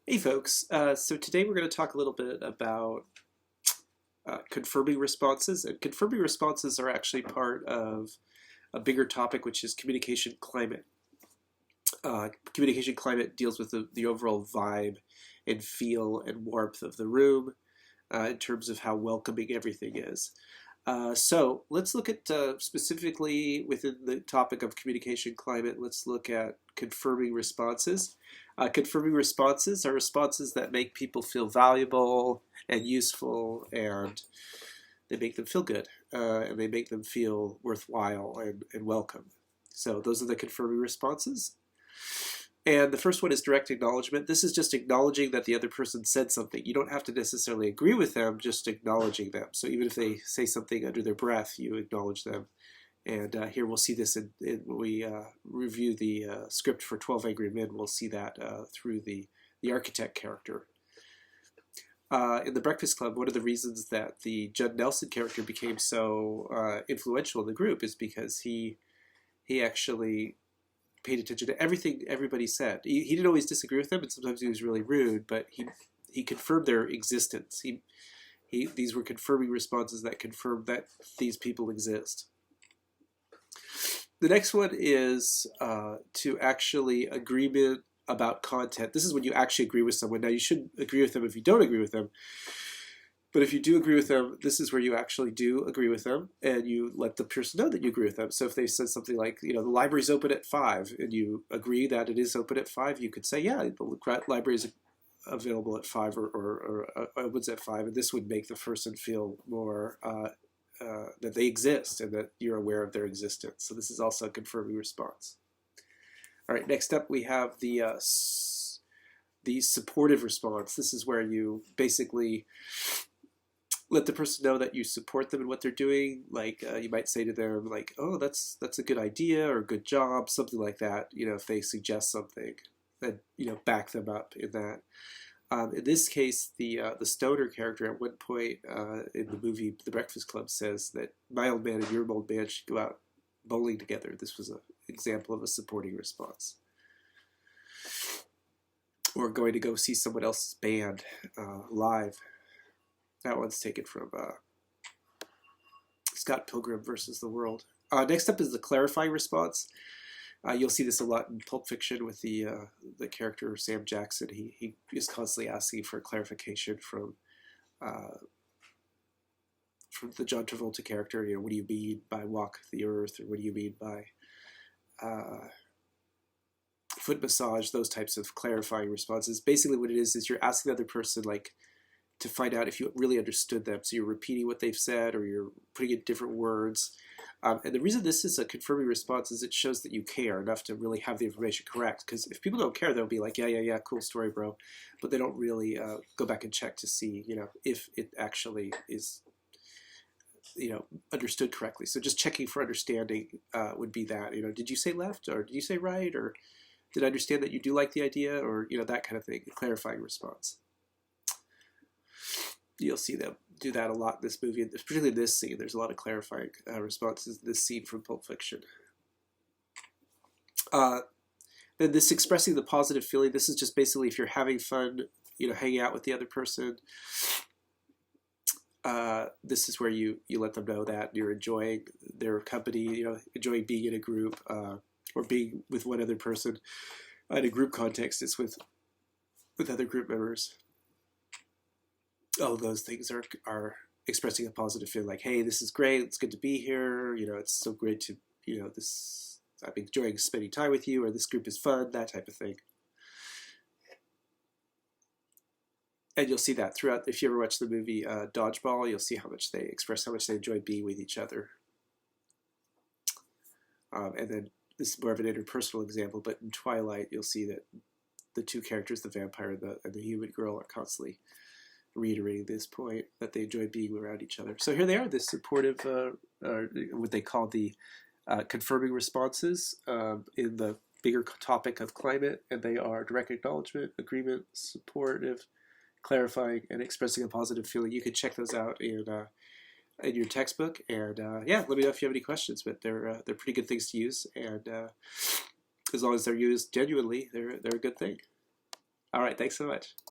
Hey folks, so today we're going to talk a little bit about confirming responses, and confirming responses are actually part of a bigger topic, which is communication climate. Communication climate deals with the overall vibe and feel and warmth of the room in terms of how welcoming everything is. So let's look at specifically within the topic of communication climate, let's look at confirming responses. Confirming responses are responses that make people feel valuable and useful, and they make them feel good, and they make them feel worthwhile and welcome. So those are the confirming responses. And the first one is direct acknowledgement. This is just acknowledging that the other person said something. You don't have to necessarily agree with them, just acknowledging them. So even if they say something under their breath, you acknowledge them. And here we'll see this when we review the script for 12 Angry Men. We'll see that through the architect character. In The Breakfast Club, one of the reasons that the Judd Nelson character became so influential in the group is because he actually paid attention to everything everybody said. He didn't always disagree with them, and sometimes he was really rude, but he confirmed their existence. These were confirming responses that confirmed that these people exist. The next one is to actually agreement about content. This is when you actually agree with someone. Now, you shouldn't agree with them if you don't agree with them. But if you do agree with them, this is where you actually do agree with them, and you let the person know that you agree with them. So if they said something like, the library's open at 5, and you agree that it is open at 5, you could say, yeah, the library is available at 5 or opens at 5, and this would make the person feel more that they exist and that you're aware of their existence. So this is also a confirming response. All right, next up we have the supportive response. This is where you basically let the person know that you support them in what they're doing. Like you might say to them, like, "Oh, that's a good idea," or "Good job," something like that. If they suggest something, then back them up in that. In this case, the stoner character at one point in the movie The Breakfast Club says that my old man and your old man should go out bowling together. This was an example of a supporting response. Or going to go see someone else's band live. That one's taken from Scott Pilgrim versus the World. Next up is the clarifying response. You'll see this a lot in Pulp Fiction with the character Sam Jackson. He is constantly asking for clarification from the John Travolta character. What do you mean by walk the earth, or what do you mean by foot massage? Those types of clarifying responses. Basically, what it is you're asking the other person to find out if you really understood them. So you're repeating what they've said, or you're putting in different words. And the reason this is a confirming response is it shows that you care enough to really have the information correct. Because if people don't care, they'll be like, yeah, cool story, bro. But they don't really go back and check to see, if it actually is, understood correctly. So just checking for understanding would be that. Did you say left, or did you say right, or did I understand that you do like the idea, or that kind of thing. A clarifying response. You'll see them do that a lot in this movie, particularly in this scene. There's a lot of clarifying responses in this scene from Pulp Fiction. Then this expressing the positive feeling, this is just basically if you're having fun, hanging out with the other person, this is where you let them know that you're enjoying their company, enjoying being in a group, or being with one other person. In a group context, it's with other group members. All of those things are expressing a positive feeling, like, hey, this is great, it's good to be here, it's so great to, I'm enjoying spending time with you, or this group is fun, that type of thing. And you'll see that throughout, if you ever watch the movie Dodgeball, you'll see how much they express how much they enjoy being with each other. And then this is more of an interpersonal example, but in Twilight, you'll see that the two characters, the vampire and the human girl, are constantly reiterating this point that they enjoy being around each other. So here they are, this supportive, what they call the confirming responses in the bigger topic of climate, and they are direct acknowledgement, agreement, supportive, clarifying, and expressing a positive feeling. You can check those out in your textbook, and yeah, let me know if you have any questions. But they're pretty good things to use, and as long as they're used genuinely, they're a good thing. All right, thanks so much.